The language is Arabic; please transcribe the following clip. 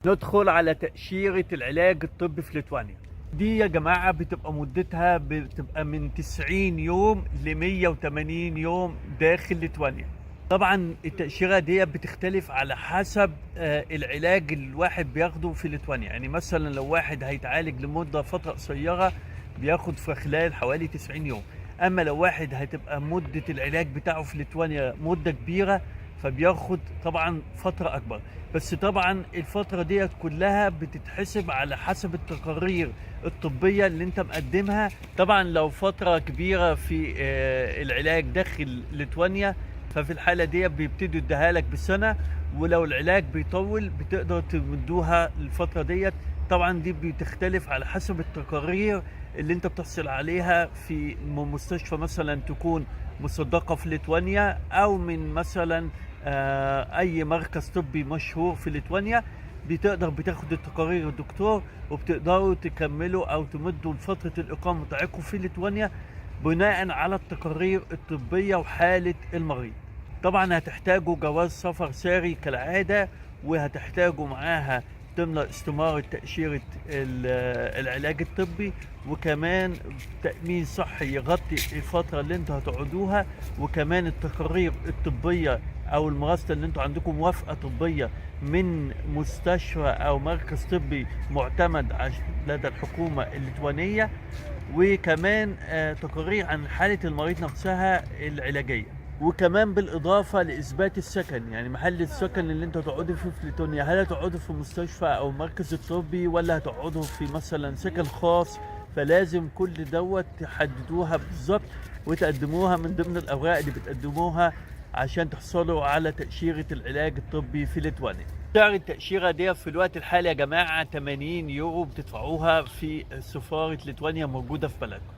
ندخل على تأشيرة العلاج الطبي في ليتوانيا. دي يا جماعة بتبقى مدتها من 90 يوم ل 180 يوم داخل ليتوانيا. طبعا التأشيرة دي بتختلف على حسب العلاج الواحد بياخده في ليتوانيا. يعني مثلا لو واحد هيتعالج لمدة فترة قصيرة بياخد في خلال حوالي 90 يوم. اما لو واحد هتبقى مدة العلاج بتاعه في ليتوانيا مدة كبيرة فبياخد طبعا فترة اكبر. بس طبعا الفترة ديت كلها بتتحسب على حسب التقارير الطبية اللي انت مقدمها. طبعا لو فترة كبيرة في العلاج داخل ليتوانيا ففي الحالة دي بيبتدوا يديها لك بسنة، ولو العلاج بيطول بتقدر تمدوها الفترة ديت. طبعا دي بتختلف على حسب التقارير اللي انت بتحصل عليها في مستشفى مثلا تكون مصدقة في ليتوانيا او من مثلا اي مركز طبي مشهور في ليتوانيا. بتاخد التقارير الدكتور وبتقدروا تكملوا او تمدوا لفترة الاقامة بتاعتكم في ليتوانيا بناء على التقارير الطبية وحالة المريض. طبعا هتحتاجوا جواز سفر ساري كالعادة، وهتحتاجوا معاها تملأ استمارة تأشيرة العلاج الطبي، وكمان تأمين صحي يغطي الفترة اللي انتوا هتقعدوها، وكمان التقارير الطبية او المراسلة اللي انتوا عندكم موافقة طبية من مستشفى او مركز طبي معتمد لدى الحكومة الليتوانية، وكمان تقارير عن حالة المريض نفسها العلاجية، وكمان بالاضافه لاثبات السكن. يعني محل السكن اللي انتوا هتقعدوا فيه في ليتوانيا، هل هتقعدوا في مستشفى او مركز الطبي ولا هتقعدوا في مثلا سكن خاص؟ فلازم كل دوت تحددوها بالظبط وتقدموها من ضمن الاوراق اللي بتقدموها عشان تحصلوا على تأشيرة العلاج الطبي في ليتوانيا. سعر التأشيرة دي في الوقت الحالي يا جماعة 80 يورو بتدفعوها في سفارة ليتوانيا موجودة في بلدكم.